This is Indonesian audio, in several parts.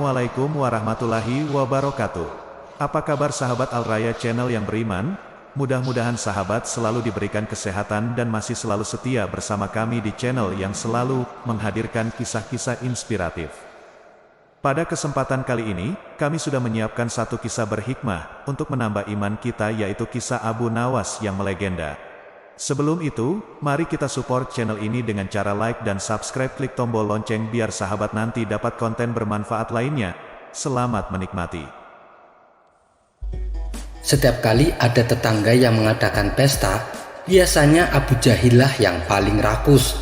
Assalamualaikum warahmatullahi wabarakatuh. Apa kabar sahabat Al-Raya Channel yang beriman? Mudah-mudahan sahabat selalu diberikan kesehatan dan masih selalu setia bersama kami di channel yang selalu menghadirkan kisah-kisah inspiratif. Pada kesempatan kali ini, kami sudah menyiapkan satu kisah berhikmah untuk menambah iman kita, yaitu kisah Abu Nawas yang melegenda. Sebelum itu, mari kita support channel ini dengan cara like dan subscribe, klik tombol lonceng biar sahabat nanti dapat konten bermanfaat lainnya. Selamat menikmati. Setiap kali ada tetangga yang mengadakan pesta, biasanya Abu Jahil lah yang paling rakus.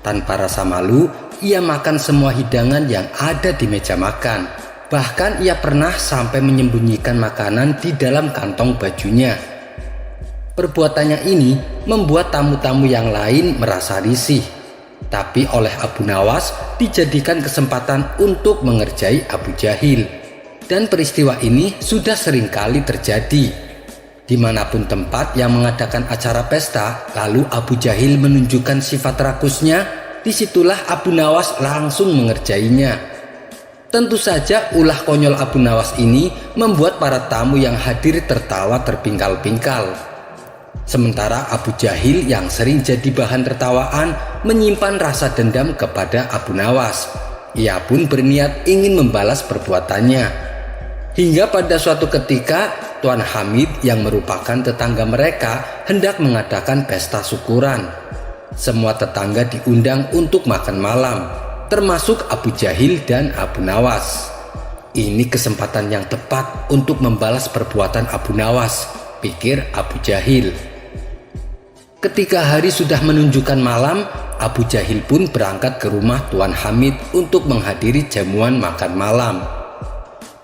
Tanpa rasa malu, ia makan semua hidangan yang ada di meja makan. Bahkan ia pernah sampai menyembunyikan makanan di dalam kantong bajunya. Perbuatannya ini membuat tamu-tamu yang lain merasa risih. Tapi oleh Abu Nawas dijadikan kesempatan untuk mengerjai Abu Jahil. Dan peristiwa ini sudah sering kali terjadi. Dimanapun tempat yang mengadakan acara pesta, lalu Abu Jahil menunjukkan sifat rakusnya, disitulah Abu Nawas langsung mengerjainya. Tentu saja ulah konyol Abu Nawas ini membuat para tamu yang hadir tertawa terpingkal-pingkal. Sementara Abu Jahil yang sering jadi bahan tertawaan menyimpan rasa dendam kepada Abu Nawas. Ia pun berniat ingin membalas perbuatannya. Hingga pada suatu ketika, Tuan Hamid yang merupakan tetangga mereka hendak mengadakan pesta syukuran. Semua tetangga diundang untuk makan malam, termasuk Abu Jahil dan Abu Nawas. Ini kesempatan yang tepat untuk membalas perbuatan Abu Nawas, pikir Abu Jahil. Ketika hari sudah menunjukkan malam, Abu Jahil pun berangkat ke rumah Tuan Hamid untuk menghadiri jamuan makan malam.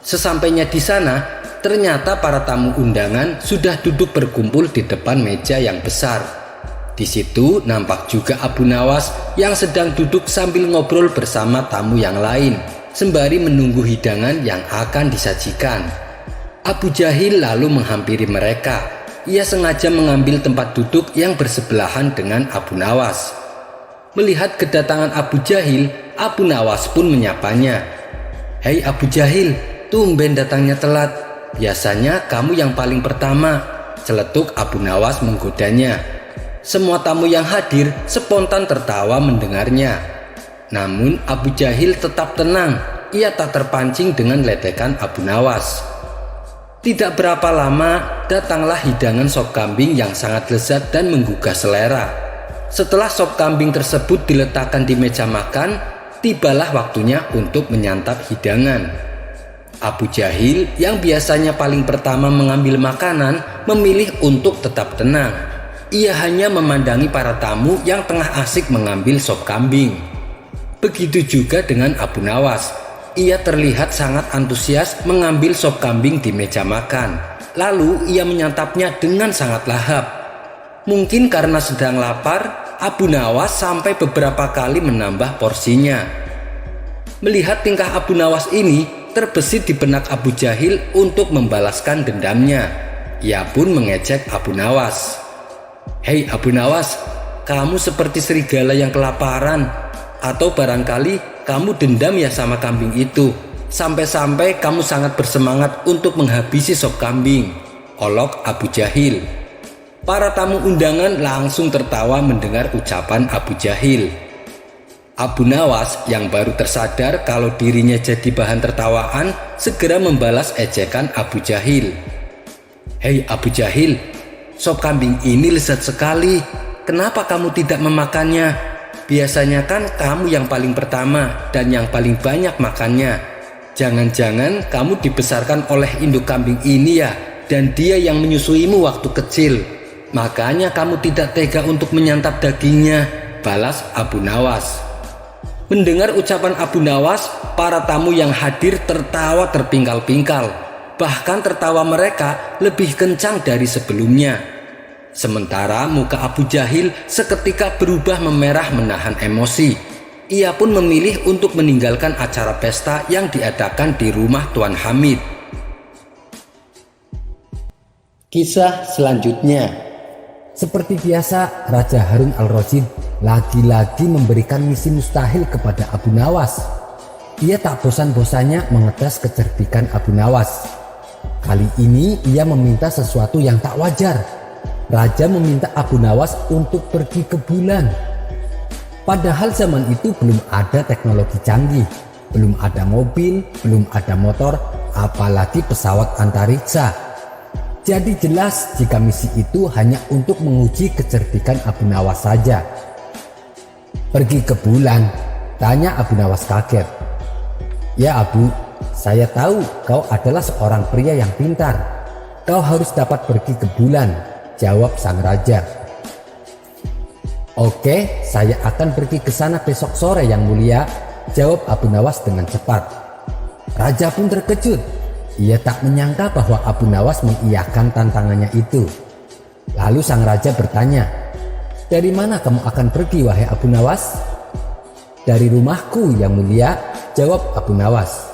Sesampainya di sana, ternyata para tamu undangan sudah duduk berkumpul di depan meja yang besar. Di situ nampak juga Abu Nawas yang sedang duduk sambil ngobrol bersama tamu yang lain, sembari menunggu hidangan yang akan disajikan. Abu Jahil lalu menghampiri mereka. Ia sengaja mengambil tempat duduk yang bersebelahan dengan Abu Nawas. Melihat kedatangan Abu Jahil, Abu Nawas pun menyapanya. "Hei Abu Jahil, tumben datangnya telat. Biasanya kamu yang paling pertama," celetuk Abu Nawas menggodanya. Semua tamu yang hadir spontan tertawa mendengarnya. Namun Abu Jahil tetap tenang. Ia tak terpancing dengan ledekan Abu Nawas. Tidak berapa lama, datanglah hidangan sop kambing yang sangat lezat dan menggugah selera. Setelah sop kambing tersebut diletakkan di meja makan, tibalah waktunya untuk menyantap hidangan. Abu Jahil yang biasanya paling pertama mengambil makanan, memilih untuk tetap tenang. Ia hanya memandangi para tamu yang tengah asik mengambil sop kambing. Begitu juga dengan Abu Nawas. Ia terlihat sangat antusias mengambil sop kambing di meja makan. Lalu ia menyantapnya dengan sangat lahap. Mungkin karena sedang lapar, Abu Nawas sampai beberapa kali menambah porsinya. Melihat tingkah Abu Nawas ini, terbesit di benak Abu Jahil untuk membalaskan dendamnya. Ia pun mengejek Abu Nawas. "Hei Abu Nawas, kamu seperti serigala yang kelaparan. Atau barangkali kamu dendam ya sama kambing itu, sampai-sampai kamu sangat bersemangat untuk menghabisi sop kambing," olok Abu Jahil. Para tamu undangan langsung tertawa mendengar ucapan Abu Jahil. Abu Nawas yang baru tersadar kalau dirinya jadi bahan tertawaan segera membalas ejekan Abu Jahil. "Hei Abu Jahil, sop kambing ini lezat sekali. Kenapa kamu tidak memakannya? Biasanya kan kamu yang paling pertama dan yang paling banyak makannya. Jangan-jangan kamu dibesarkan oleh induk kambing ini ya, dan dia yang menyusuimu waktu kecil. Makanya kamu tidak tega untuk menyantap dagingnya," balas Abu Nawas. Mendengar ucapan Abu Nawas, para tamu yang hadir tertawa terpingkal-pingkal. Bahkan tertawa mereka lebih kencang dari sebelumnya. Sementara muka Abu Jahil seketika berubah memerah menahan emosi. Ia pun memilih untuk meninggalkan acara pesta yang diadakan di rumah Tuan Hamid. Kisah selanjutnya. Seperti biasa, Raja Harun al-Rasyid lagi-lagi memberikan misi mustahil kepada Abu Nawas. Ia tak bosan-bosannya mengetes kecerdikan Abu Nawas. Kali ini ia meminta sesuatu yang tak wajar. Raja meminta Abu Nawas untuk pergi ke bulan. Padahal zaman itu belum ada teknologi canggih, belum ada mobil, belum ada motor, apalagi pesawat antariksa. Jadi jelas jika misi itu hanya untuk menguji kecerdikan Abu Nawas saja. Pergi ke bulan? Tanya Abu Nawas kaget. Ya Abu, saya tahu kau adalah seorang pria yang pintar. Kau harus dapat pergi ke bulan, jawab sang raja. Oke, saya akan pergi ke sana besok sore yang mulia, jawab Abu Nawas dengan cepat. Raja pun terkejut. Ia tak menyangka bahwa Abu Nawas mengiyakan tantangannya itu. Lalu sang raja bertanya, dari mana kamu akan pergi wahai Abu Nawas? Dari rumahku yang mulia, jawab Abu Nawas.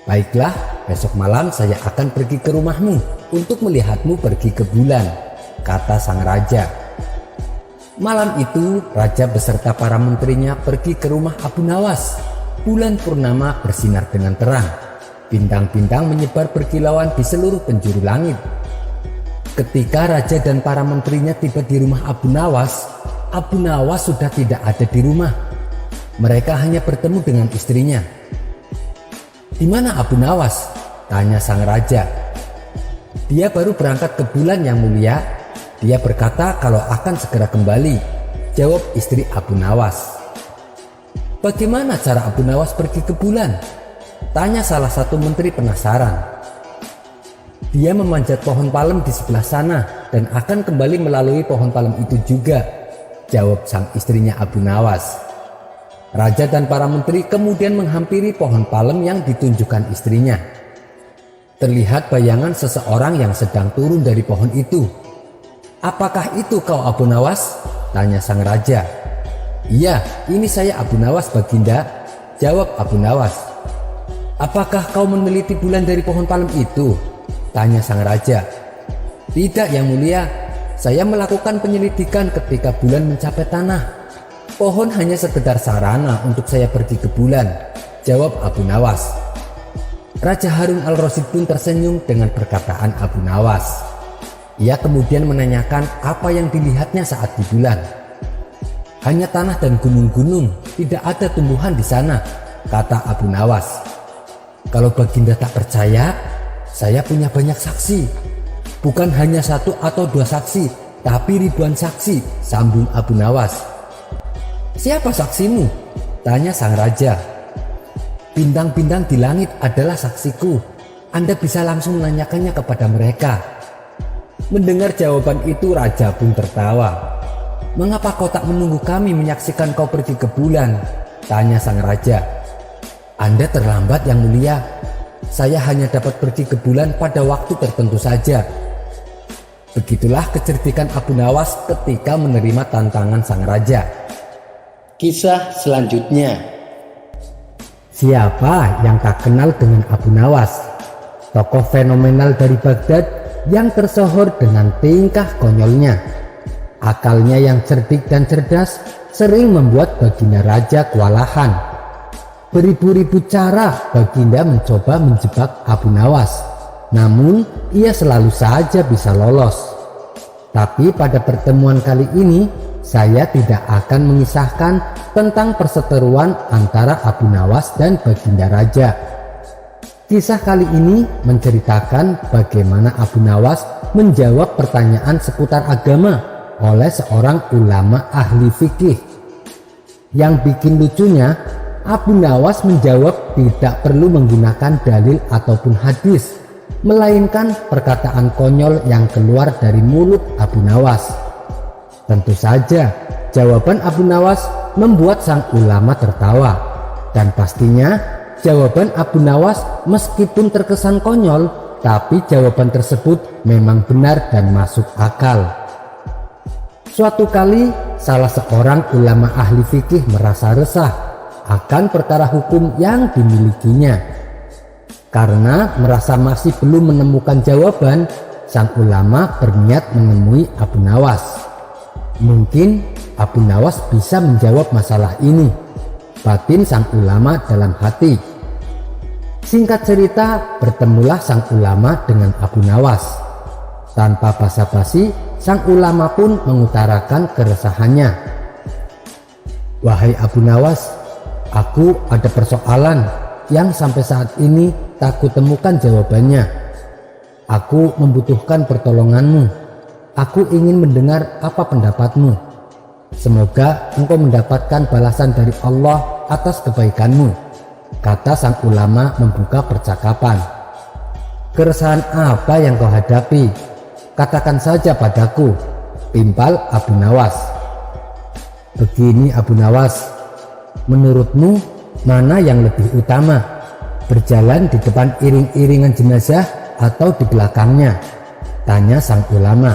Baiklah, besok malam saya akan pergi ke rumahmu untuk melihatmu pergi ke bulan, kata sang raja. Malam itu, raja beserta para menterinya pergi ke rumah Abu Nawas. Bulan purnama bersinar dengan terang. Bintang-bintang menyebar berkilauan di seluruh penjuru langit. Ketika raja dan para menterinya tiba di rumah Abu Nawas sudah tidak ada di rumah. Mereka hanya bertemu dengan istrinya. Di mana Abu Nawas? Tanya sang raja. Dia baru berangkat ke bulan yang mulia. Dia berkata kalau akan segera kembali, jawab istri Abu Nawas. Bagaimana cara Abu Nawas pergi ke bulan? Tanya salah satu menteri penasaran. Dia memanjat pohon palem di sebelah sana dan akan kembali melalui pohon palem itu juga, jawab sang istrinya Abu Nawas. Raja dan para menteri kemudian menghampiri pohon palem yang ditunjukkan istrinya. Terlihat bayangan seseorang yang sedang turun dari pohon itu. Apakah itu kau Abu Nawas? Tanya sang raja. Iya, ini saya Abu Nawas Baginda, jawab Abu Nawas. Apakah kau meneliti bulan dari pohon palem itu? Tanya sang raja. Tidak yang mulia, saya melakukan penyelidikan ketika bulan mencapai tanah. Pohon hanya sekedar sarana untuk saya pergi ke bulan, jawab Abu Nawas. Raja Harun al-Rasyid pun tersenyum dengan perkataan Abu Nawas. Ia kemudian menanyakan apa yang dilihatnya saat di bulan. Hanya tanah dan gunung-gunung, tidak ada tumbuhan di sana, kata Abu Nawas. Kalau Baginda tak percaya, saya punya banyak saksi. Bukan hanya satu atau dua saksi, tapi ribuan saksi, sambung Abu Nawas. Siapa saksimu? Tanya sang raja. Bintang-bintang di langit adalah saksiku. Anda bisa langsung menanyakannya kepada mereka. Mendengar jawaban itu, raja pun tertawa. Mengapa kau tak menunggu kami menyaksikan kau pergi ke bulan? Tanya sang raja. Anda terlambat yang mulia. Saya hanya dapat pergi ke bulan pada waktu tertentu saja. Begitulah kecerdikan Abu Nawas ketika menerima tantangan sang raja. Kisah selanjutnya. Siapa yang tak kenal dengan Abu Nawas? Tokoh fenomenal dari Baghdad yang tersohor dengan tingkah konyolnya. Akalnya yang cerdik dan cerdas sering membuat Baginda Raja kewalahan. Beribu-ribu cara Baginda mencoba menjebak Abu Nawas, namun ia selalu saja bisa lolos. Tapi pada pertemuan kali ini, saya tidak akan mengisahkan tentang perseteruan antara Abu Nawas dan Baginda Raja. Kisah kali ini menceritakan bagaimana Abu Nawas menjawab pertanyaan seputar agama oleh seorang ulama ahli fikih. Yang bikin lucunya, Abu Nawas menjawab tidak perlu menggunakan dalil ataupun hadis, melainkan perkataan konyol yang keluar dari mulut Abu Nawas. Tentu saja, jawaban Abu Nawas membuat sang ulama tertawa. Dan pastinya, jawaban Abu Nawas meskipun terkesan konyol, tapi jawaban tersebut memang benar dan masuk akal. Suatu kali, salah seorang ulama ahli fikih merasa resah akan perkara hukum yang dimilikinya. Karena merasa masih belum menemukan jawaban, sang ulama berniat menemui Abu Nawas. Mungkin Abu Nawas bisa menjawab masalah ini. batin sang ulama dalam hati. Singkat cerita, bertemulah sang ulama dengan Abu Nawas. Tanpa basa-basi, sang ulama pun mengutarakan keresahannya. "Wahai Abu Nawas, aku ada persoalan yang sampai saat ini tak kutemukan jawabannya. Aku membutuhkan pertolonganmu. Aku ingin mendengar apa pendapatmu. Semoga engkau mendapatkan balasan dari Allah atas kebaikanmu," kata sang ulama membuka percakapan. "Keresahan apa yang kau hadapi? Katakan saja padaku," timpal Abu Nawas. "Begini Abu Nawas, menurutmu mana yang lebih utama? Berjalan di depan iring-iringan jenazah atau di belakangnya?" tanya sang ulama.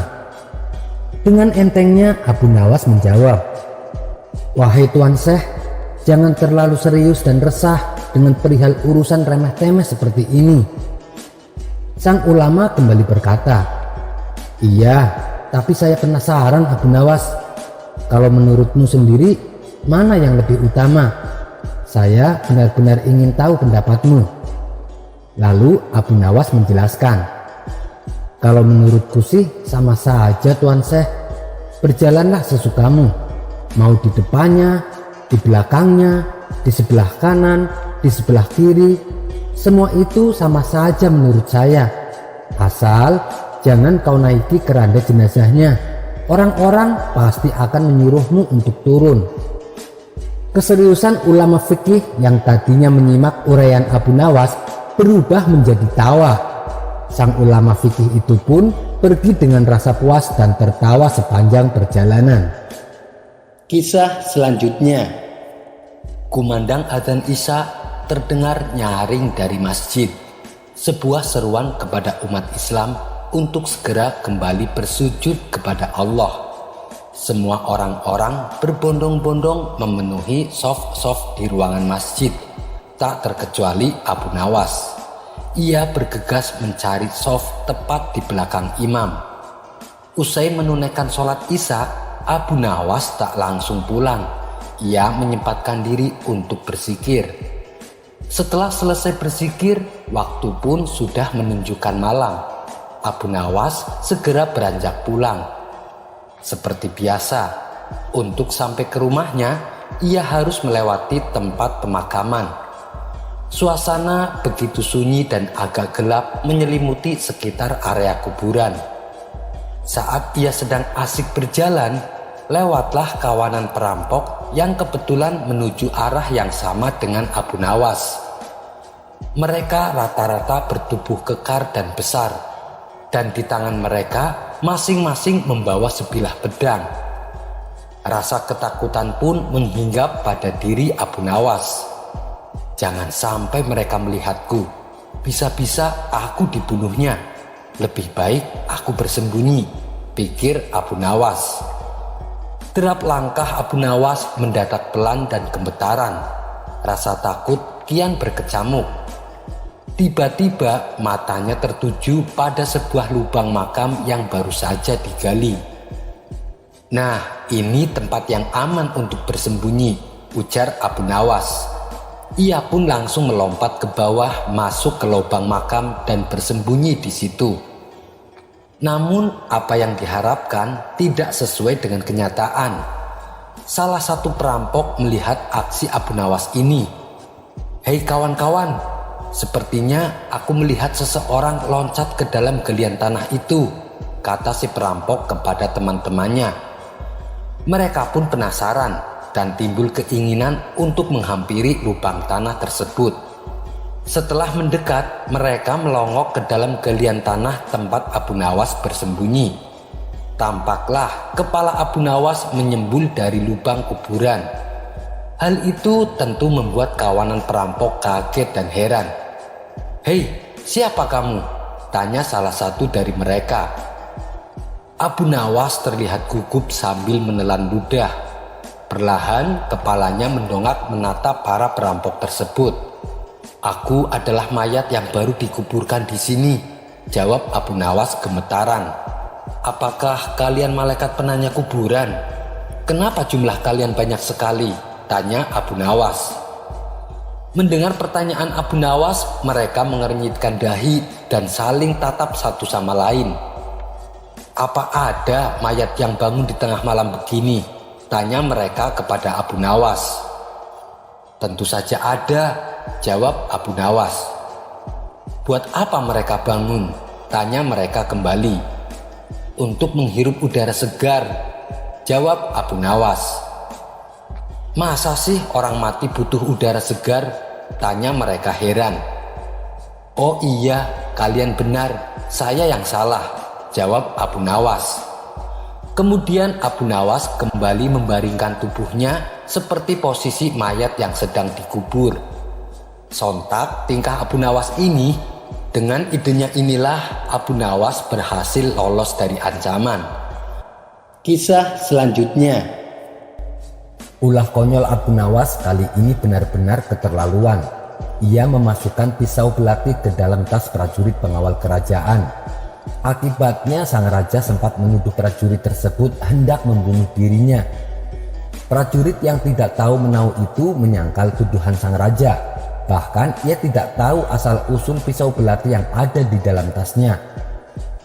Dengan entengnya Abu Nawas menjawab, "Wahai Tuan Syekh, jangan terlalu serius dan resah dengan perihal urusan remeh-temeh seperti ini." Sang ulama kembali berkata, "Iya, tapi saya penasaran Abu Nawas. Kalau menurutmu sendiri, mana yang lebih utama? Saya benar-benar ingin tahu pendapatmu." Lalu Abu Nawas menjelaskan, "Kalau menurutku sih sama saja Tuan Syekh. Berjalanlah sesukamu. Mau di depannya, di belakangnya, di sebelah kanan, di sebelah kiri. Semua itu sama saja menurut saya. Asal jangan kau naiki keranda jenazahnya. Orang-orang pasti akan menyuruhmu untuk turun." Keseriusan ulama fikih yang tadinya menyimak uraian Abu Nawas berubah menjadi tawa. Sang ulama fikih itu pun pergi dengan rasa puas dan tertawa sepanjang perjalanan. Kisah selanjutnya. Kumandang adzan Isya terdengar nyaring dari masjid. Sebuah seruan kepada umat Islam untuk segera kembali bersujud kepada Allah. Semua orang-orang berbondong-bondong memenuhi sof-sof di ruangan masjid, tak terkecuali Abu Nawas. Ia bergegas mencari sof tepat di belakang imam. Usai menunaikan sholat Isya, Abu Nawas tak langsung pulang. Ia menyempatkan diri untuk berzikir. Setelah selesai berzikir, waktu pun sudah menunjukkan malam. Abu Nawas segera beranjak pulang. Seperti biasa, untuk sampai ke rumahnya, ia harus melewati tempat pemakaman. Suasana begitu sunyi dan agak gelap menyelimuti sekitar area kuburan. Saat ia sedang asik berjalan, lewatlah kawanan perampok yang kebetulan menuju arah yang sama dengan Abu Nawas. Mereka rata-rata bertubuh kekar dan besar, dan di tangan mereka masing-masing membawa sebilah pedang. Rasa ketakutan pun menghinggap pada diri Abu Nawas. Jangan sampai mereka melihatku. Bisa-bisa aku dibunuhnya. Lebih baik aku bersembunyi, pikir Abu Nawas. Derap langkah Abu Nawas mendadak pelan dan gemetaran. Rasa takut kian berkecamuk. Tiba-tiba matanya tertuju pada sebuah lubang makam yang baru saja digali. "Nah, ini tempat yang aman untuk bersembunyi," ujar Abu Nawas. Ia pun langsung melompat ke bawah, masuk ke lubang makam dan bersembunyi di situ. Namun apa yang diharapkan tidak sesuai dengan kenyataan. Salah satu perampok melihat aksi Abu Nawas ini. "Hei kawan-kawan, sepertinya aku melihat seseorang loncat ke dalam galian tanah itu," kata si perampok kepada teman-temannya. Mereka pun penasaran dan timbul keinginan untuk menghampiri lubang tanah tersebut. Setelah mendekat, mereka melongok ke dalam galian tanah tempat Abu Nawas bersembunyi. Tampaklah kepala Abu Nawas menyembul dari lubang kuburan. Hal itu tentu membuat kawanan perampok kaget dan heran. "Hei, siapa kamu?" tanya salah satu dari mereka. Abu Nawas terlihat gugup sambil menelan ludah. Perlahan kepalanya mendongak menatap para perampok tersebut. "Aku adalah mayat yang baru dikuburkan di sini," jawab Abu Nawas gemetaran. "Apakah kalian malaikat penanya kuburan? Kenapa jumlah kalian banyak sekali?" tanya Abu Nawas. Mendengar pertanyaan Abu Nawas, mereka mengernyitkan dahi dan saling tatap satu sama lain. "Apa ada mayat yang bangun di tengah malam begini?" tanya mereka kepada Abu Nawas. "Tentu saja ada," jawab Abu Nawas. "Buat apa mereka bangun?" tanya mereka kembali. "Untuk menghirup udara segar," jawab Abu Nawas. "Masa sih orang mati butuh udara segar?" tanya mereka heran. "Oh iya, kalian benar, saya yang salah," jawab Abu Nawas. Kemudian Abu Nawas kembali membaringkan tubuhnya seperti posisi mayat yang sedang dikubur. Sontak tingkah Abu Nawas ini, dengan idenya inilah Abu Nawas berhasil lolos dari ancaman. Kisah selanjutnya. Ulah konyol Abu Nawas kali ini benar-benar keterlaluan. Ia memasukkan pisau belati ke dalam tas prajurit pengawal kerajaan. Akibatnya sang raja sempat menuduh prajurit tersebut hendak membunuh dirinya. Prajurit yang tidak tahu menahu itu menyangkal tuduhan sang raja. Bahkan ia tidak tahu asal-usul pisau belati yang ada di dalam tasnya.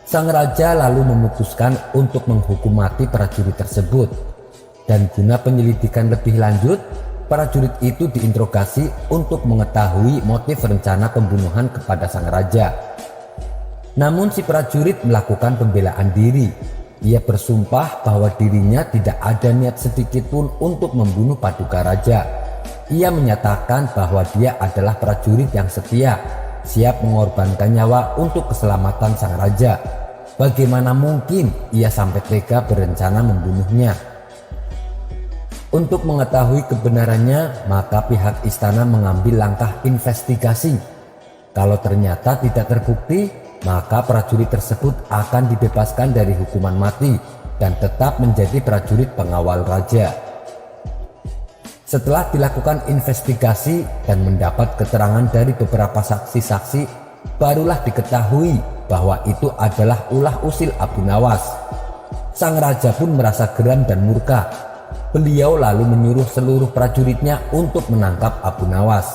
Sang raja lalu memutuskan untuk menghukum mati prajurit tersebut. Dan guna penyelidikan lebih lanjut, prajurit itu diinterogasi untuk mengetahui motif rencana pembunuhan kepada sang raja. Namun si prajurit melakukan pembelaan diri. Ia bersumpah bahwa dirinya tidak ada niat sedikit pun untuk membunuh Paduka Raja. Ia menyatakan bahwa dia adalah prajurit yang setia, siap mengorbankan nyawa untuk keselamatan sang raja. Bagaimana mungkin ia sampai tega berencana membunuhnya? Untuk mengetahui kebenarannya, maka pihak istana mengambil langkah investigasi. Kalau ternyata tidak terbukti, maka prajurit tersebut akan dibebaskan dari hukuman mati dan tetap menjadi prajurit pengawal raja. Setelah dilakukan investigasi dan mendapat keterangan dari beberapa saksi-saksi, barulah diketahui bahwa itu adalah ulah usil Abu Nawas. Sang raja pun merasa geram dan murka. Beliau lalu menyuruh seluruh prajuritnya untuk menangkap Abu Nawas.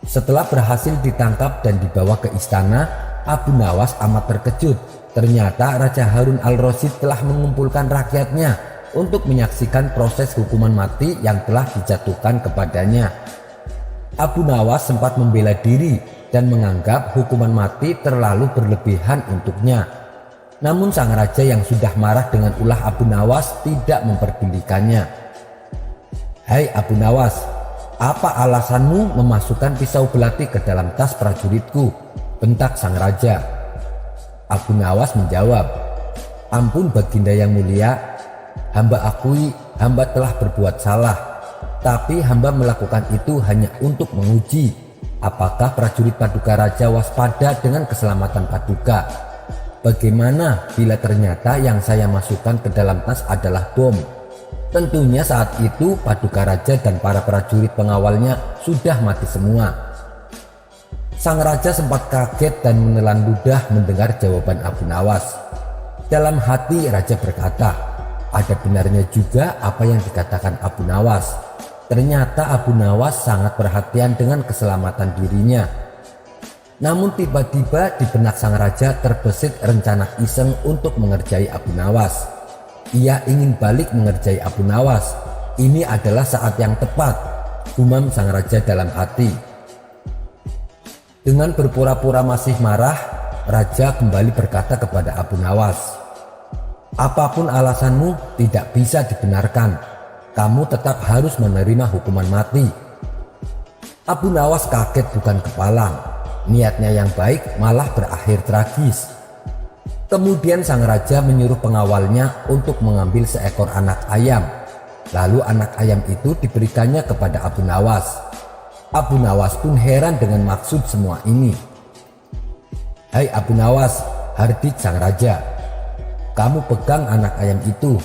Setelah berhasil ditangkap dan dibawa ke istana, Abu Nawas amat terkejut. Ternyata Raja Harun al-Rasyid telah mengumpulkan rakyatnya untuk menyaksikan proses hukuman mati yang telah dijatuhkan kepadanya. Abu Nawas sempat membela diri dan menganggap hukuman mati terlalu berlebihan untuknya. Namun sang raja yang sudah marah dengan ulah Abu Nawas tidak memperdulikannya. "Hai Abu Nawas, apa alasanmu memasukkan pisau belati ke dalam tas prajuritku?" bentak sang raja. Abu Nawas menjawab, "Ampun Baginda yang mulia, hamba akui hamba telah berbuat salah. Tapi hamba melakukan itu hanya untuk menguji apakah prajurit Paduka Raja waspada dengan keselamatan Paduka. Bagaimana bila ternyata yang saya masukkan ke dalam tas adalah bom? Tentunya saat itu Paduka Raja dan para prajurit pengawalnya sudah mati semua." Sang raja sempat kaget dan menelan ludah mendengar jawaban Abu Nawas. Dalam hati raja berkata, ada benarnya juga apa yang dikatakan Abu Nawas. Ternyata Abu Nawas sangat perhatian dengan keselamatan dirinya. Namun tiba-tiba di benak sang raja terbesit rencana iseng untuk mengerjai Abu Nawas. Ia ingin balik mengerjai Abu Nawas. Ini adalah saat yang tepat, gumam sang raja dalam hati. Dengan berpura-pura masih marah, raja kembali berkata kepada Abu Nawas, "Apapun alasanmu tidak bisa dibenarkan. Kamu tetap harus menerima hukuman mati." Abu Nawas kaget bukan kepalang. Niatnya yang baik malah berakhir tragis. Kemudian sang raja menyuruh pengawalnya untuk mengambil seekor anak ayam. Lalu anak ayam itu diberikannya kepada Abu Nawas. Abu Nawas pun heran dengan maksud semua ini. "Hai Abu Nawas," hardik sang raja, "kamu pegang anak ayam itu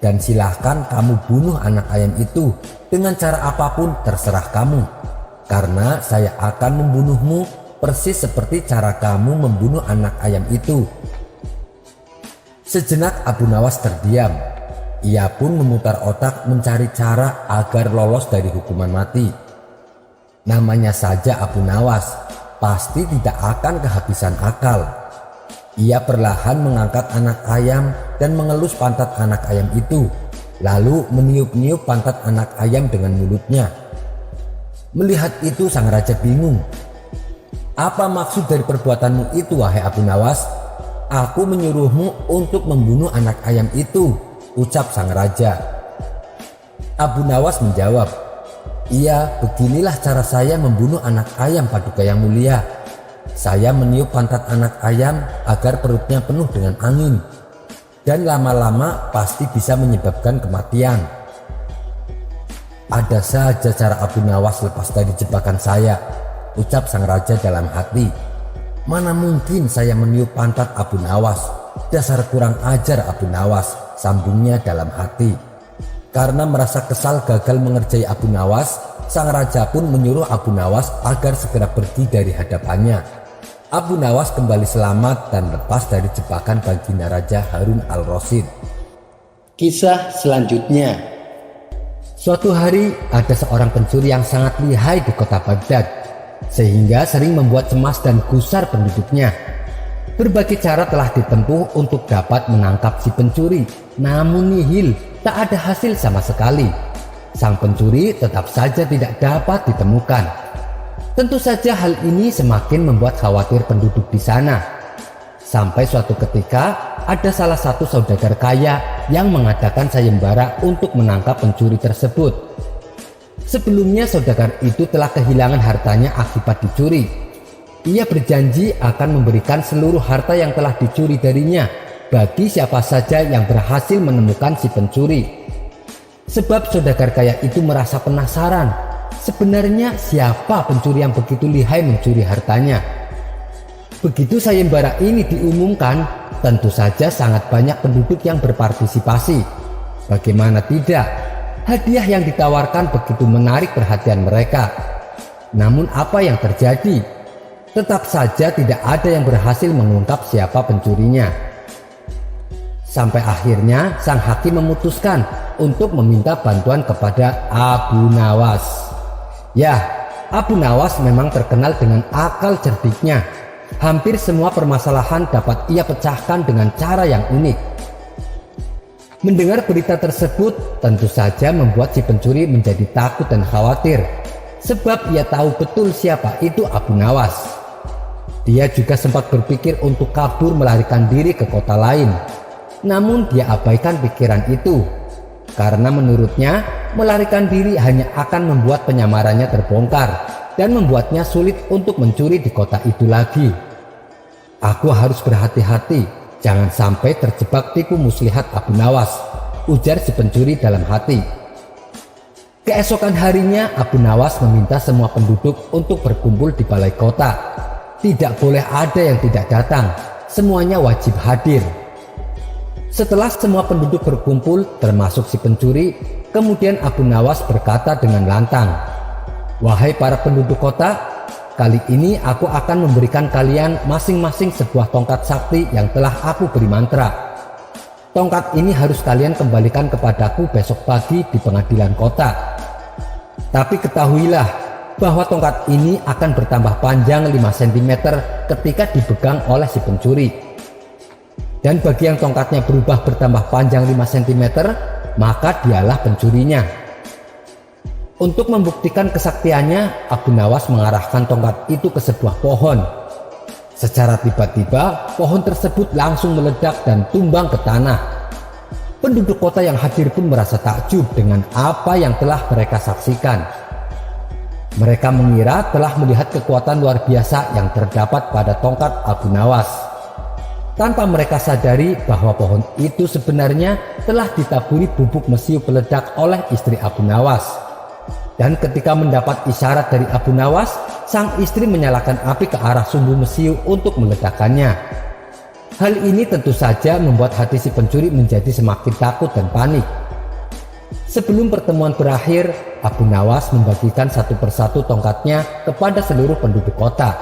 dan silahkan kamu bunuh anak ayam itu dengan cara apapun terserah kamu. Karena saya akan membunuhmu persis seperti cara kamu membunuh anak ayam itu." Sejenak Abu Nawas terdiam. Ia pun memutar otak mencari cara agar lolos dari hukuman mati. Namanya saja Abu Nawas, pasti tidak akan kehabisan akal. Ia perlahan mengangkat anak ayam dan mengelus pantat anak ayam itu, lalu meniup-niup pantat anak ayam dengan mulutnya. Melihat itu sang raja bingung. "Apa maksud dari perbuatanmu itu, wahai Abu Nawas? Aku menyuruhmu untuk membunuh anak ayam itu," ucap sang raja. Abu Nawas menjawab, "Iya, beginilah cara saya membunuh anak ayam, Paduka yang mulia. Saya meniup pantat anak ayam agar perutnya penuh dengan angin, dan lama-lama pasti bisa menyebabkan kematian." "Ada saja cara Abu Nawas lepas dari jebakan saya," ucap sang raja dalam hati. "Mana mungkin saya meniup pantat Abu Nawas? Dasar kurang ajar Abu Nawas," sambungnya dalam hati. Karena merasa kesal gagal mengerjai Abu Nawas, sang raja pun menyuruh Abu Nawas agar segera pergi dari hadapannya. Abu Nawas kembali selamat dan lepas dari jebakan baginda Raja Harun al-Rasyid. Kisah selanjutnya. Suatu hari ada seorang pencuri yang sangat lihai di kota Baghdad, sehingga sering membuat cemas dan gusar penduduknya. Berbagai cara telah ditempuh untuk dapat menangkap si pencuri, namun nihil, tak ada hasil sama sekali. Sang pencuri tetap saja tidak dapat ditemukan. Tentu saja hal ini semakin membuat khawatir penduduk di sana. Sampai suatu ketika ada salah satu saudagar kaya yang mengadakan sayembara untuk menangkap pencuri tersebut. Sebelumnya saudagar itu telah kehilangan hartanya akibat dicuri. Ia berjanji akan memberikan seluruh harta yang telah dicuri darinya bagi siapa saja yang berhasil menemukan si pencuri. Sebab saudagar kaya itu merasa penasaran, sebenarnya siapa pencuri yang begitu lihai mencuri hartanya. Begitu sayembara ini diumumkan, tentu saja sangat banyak penduduk yang berpartisipasi. Bagaimana tidak, hadiah yang ditawarkan begitu menarik perhatian mereka. Namun apa yang terjadi? Tetap saja tidak ada yang berhasil mengungkap siapa pencurinya. Sampai akhirnya sang hakim memutuskan untuk meminta bantuan kepada Abu Nawas. Ya, Abu Nawas memang terkenal dengan akal cerdiknya. Hampir semua permasalahan dapat ia pecahkan dengan cara yang unik. Mendengar berita tersebut tentu saja membuat si pencuri menjadi takut dan khawatir, sebab ia tahu betul siapa itu Abu Nawas. Dia juga sempat berpikir untuk kabur melarikan diri ke kota lain. Namun dia abaikan pikiran itu, karena menurutnya melarikan diri hanya akan membuat penyamarannya terbongkar dan membuatnya sulit untuk mencuri di kota itu lagi. "Aku harus berhati-hati, jangan sampai terjebak tipu muslihat Abu Nawas," ujar si pencuri dalam hati. Keesokan harinya Abu Nawas meminta semua penduduk untuk berkumpul di balai kota. Tidak boleh ada yang tidak datang, semuanya wajib hadir. Setelah semua penduduk berkumpul termasuk si pencuri, kemudian Abu Nawas berkata dengan lantang, "Wahai para penduduk kota, kali ini aku akan memberikan kalian masing-masing sebuah tongkat sakti yang telah aku beri mantra. Tongkat ini harus kalian kembalikan kepadaku besok pagi di pengadilan kota. Tapi ketahuilah bahwa tongkat ini akan bertambah panjang 5 cm ketika dipegang oleh si pencuri. Dan bagi yang tongkatnya berubah bertambah panjang 5 cm, maka dialah pencurinya." Untuk membuktikan kesaktiannya, Abu Nawas mengarahkan tongkat itu ke sebuah pohon. Secara tiba-tiba, pohon tersebut langsung meledak dan tumbang ke tanah. Penduduk kota yang hadir pun merasa takjub dengan apa yang telah mereka saksikan. Mereka mengira telah melihat kekuatan luar biasa yang terdapat pada tongkat Abu Nawas, tanpa mereka sadari bahwa pohon itu sebenarnya telah ditaburi bubuk mesiu peledak oleh istri Abu Nawas. Dan ketika mendapat isyarat dari Abu Nawas, sang istri menyalakan api ke arah sumbu mesiu untuk meledakkannya. Hal ini tentu saja membuat hati si pencuri menjadi semakin takut dan panik. Sebelum pertemuan berakhir, Abu Nawas membagikan satu persatu tongkatnya kepada seluruh penduduk kota.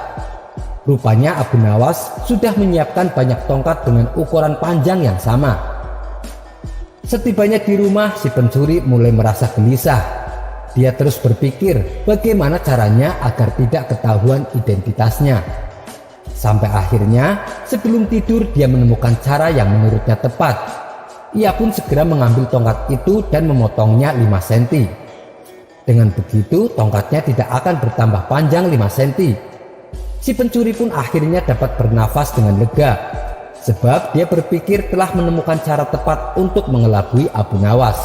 Rupanya Abu Nawas sudah menyiapkan banyak tongkat dengan ukuran panjang yang sama. Setibanya di rumah, si pencuri mulai merasa gelisah. Dia terus berpikir bagaimana caranya agar tidak ketahuan identitasnya. Sampai akhirnya sebelum tidur dia menemukan cara yang menurutnya tepat. Ia pun segera mengambil tongkat itu dan memotongnya 5 cm. Dengan begitu tongkatnya tidak akan bertambah panjang 5 cm. Si pencuri pun akhirnya dapat bernafas dengan lega, sebab dia berpikir telah menemukan cara tepat untuk mengelabui Abu Nawas.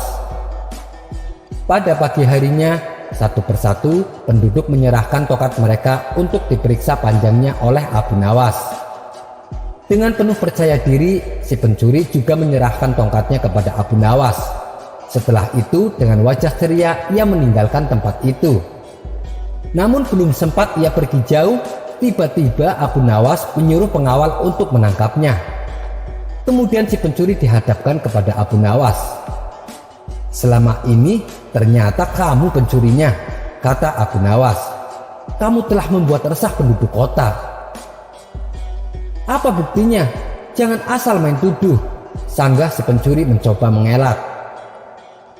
Pada pagi harinya, satu persatu penduduk menyerahkan tongkat mereka untuk diperiksa panjangnya oleh Abu Nawas. Dengan penuh percaya diri, si pencuri juga menyerahkan tongkatnya kepada Abu Nawas. Setelah itu, dengan wajah ceria, ia meninggalkan tempat itu. Namun belum sempat ia pergi jauh, tiba-tiba Abu Nawas menyuruh pengawal untuk menangkapnya. Kemudian si pencuri dihadapkan kepada Abu Nawas. "Selama ini ternyata kamu pencurinya," kata Abu Nawas. "Kamu telah membuat resah penduduk kota." "Apa buktinya? Jangan asal main tuduh," sanggah si pencuri mencoba mengelak.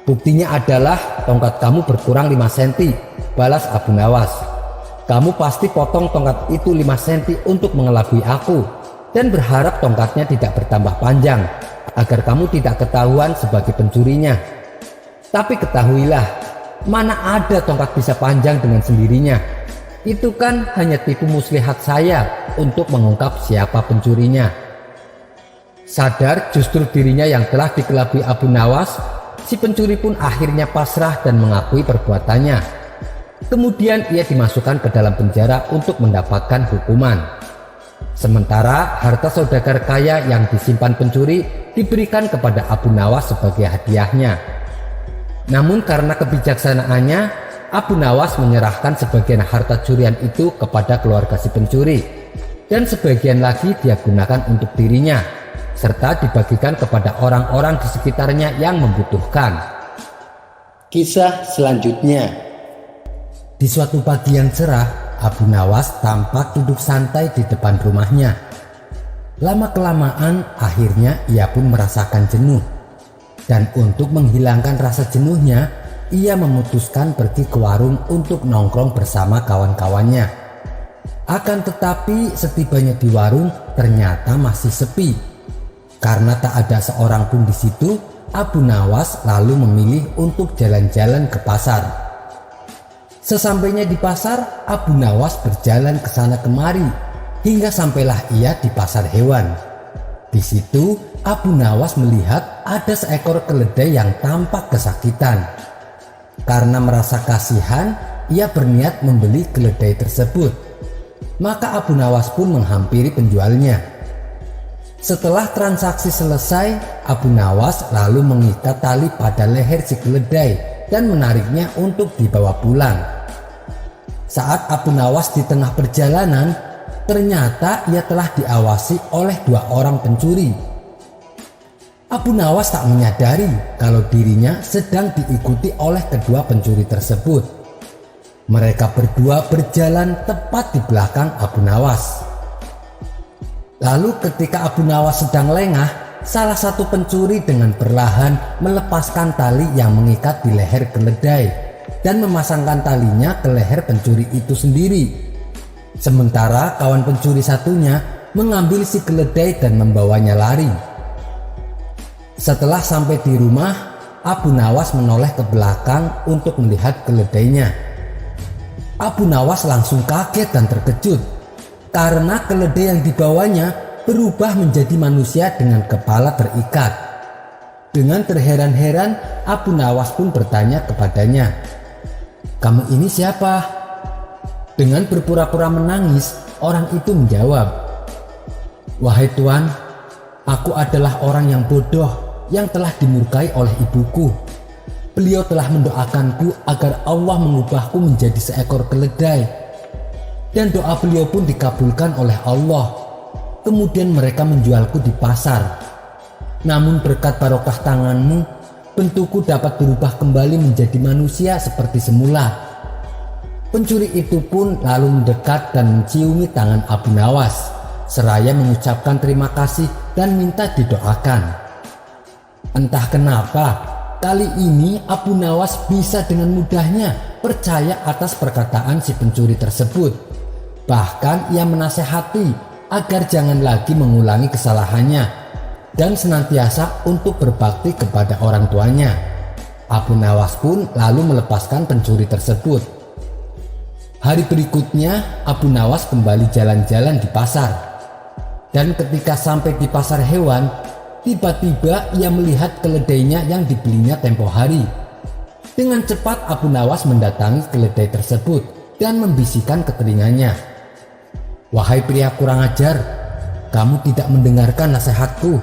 "Buktinya adalah tongkat kamu berkurang 5 cm, balas Abu Nawas. "Kamu pasti potong tongkat itu 5 cm untuk mengelabui aku dan berharap tongkatnya tidak bertambah panjang agar kamu tidak ketahuan sebagai pencurinya. Tapi ketahuilah, mana ada tongkat bisa panjang dengan sendirinya. Itu kan hanya tipu muslihat saya untuk mengungkap siapa pencurinya." Sadar justru dirinya yang telah dikelabui Abu Nawas, si pencuri pun akhirnya pasrah dan mengakui perbuatannya. Kemudian ia dimasukkan ke dalam penjara untuk mendapatkan hukuman. Sementara harta saudagar kaya yang disimpan pencuri diberikan kepada Abu Nawas sebagai hadiahnya. Namun karena kebijaksanaannya, Abu Nawas menyerahkan sebagian harta curian itu kepada keluarga si pencuri, dan sebagian lagi dia gunakan untuk dirinya, serta dibagikan kepada orang-orang di sekitarnya yang membutuhkan. Kisah selanjutnya. Di suatu pagi yang cerah, Abu Nawas tampak duduk santai di depan rumahnya. Lama-kelamaan akhirnya ia pun merasakan jenuh. Dan untuk menghilangkan rasa jenuhnya, ia memutuskan pergi ke warung untuk nongkrong bersama kawan-kawannya. Akan tetapi setibanya di warung ternyata masih sepi. Karena tak ada seorang pun di situ, Abu Nawas lalu memilih untuk jalan-jalan ke pasar. Sesampainya di pasar, Abu Nawas berjalan ke sana kemari hingga sampailah ia di pasar hewan. Di situ Abu Nawas melihat ada seekor keledai yang tampak kesakitan. Karena merasa kasihan, ia berniat membeli keledai tersebut. Maka Abu Nawas pun menghampiri penjualnya. Setelah transaksi selesai, Abu Nawas lalu mengikat tali pada leher si keledai dan menariknya untuk dibawa pulang. Saat Abu Nawas di tengah perjalanan, ternyata ia telah diawasi oleh 2 orang pencuri. Abu Nawas tak menyadari kalau dirinya sedang diikuti oleh kedua pencuri tersebut. Mereka berdua berjalan tepat di belakang Abu Nawas. Lalu ketika Abu Nawas sedang lengah, salah satu pencuri dengan perlahan melepaskan tali yang mengikat di leher keledai dan memasangkan talinya ke leher pencuri itu sendiri. Sementara kawan pencuri satunya mengambil si keledai dan membawanya lari. Setelah sampai di rumah, Abu Nawas menoleh ke belakang untuk melihat keledainya. Abu Nawas langsung kaget dan terkejut karena keledai yang dibawanya berubah menjadi manusia dengan kepala terikat. Dengan terheran-heran, Abu Nawas pun bertanya kepadanya, "Kamu ini siapa?" Dengan berpura-pura menangis, orang itu menjawab, "Wahai Tuan, aku adalah orang yang bodoh yang telah dimurkai oleh ibuku. Beliau telah mendoakanku agar Allah mengubahku menjadi seekor keledai. Dan doa beliau pun dikabulkan oleh Allah. Kemudian mereka menjualku di pasar. Namun berkat barokah tanganmu, bentukku dapat berubah kembali menjadi manusia seperti semula." Pencuri itu pun lalu mendekat dan menciumi tangan Abu Nawas, seraya mengucapkan terima kasih dan minta didoakan. Entah kenapa, kali ini Abu Nawas bisa dengan mudahnya percaya atas perkataan si pencuri tersebut. Bahkan ia menasehati agar jangan lagi mengulangi kesalahannya dan senantiasa untuk berbakti kepada orang tuanya. Abu Nawas pun lalu melepaskan pencuri tersebut. Hari berikutnya Abu Nawas kembali jalan-jalan di pasar. Dan ketika sampai di pasar hewan, tiba-tiba ia melihat keledainya yang dibelinya tempo hari. Dengan cepat Abu Nawas mendatangi keledai tersebut dan membisikkan ke telinganya, "Wahai pria kurang ajar, kamu tidak mendengarkan nasihatku,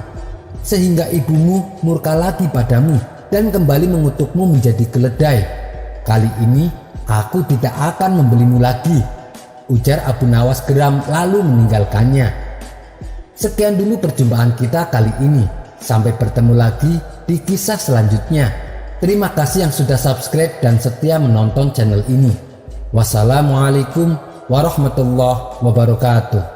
sehingga ibumu murka lagi padamu dan kembali mengutukmu menjadi keledai. Kali ini aku tidak akan membelimu lagi," ujar Abu Nawas geram lalu meninggalkannya. Sekian dulu perjumpaan kita kali ini. Sampai bertemu lagi di kisah selanjutnya. Terima kasih yang sudah subscribe dan setia menonton channel ini. Wassalamualaikum warahmatullahi wabarakatuh.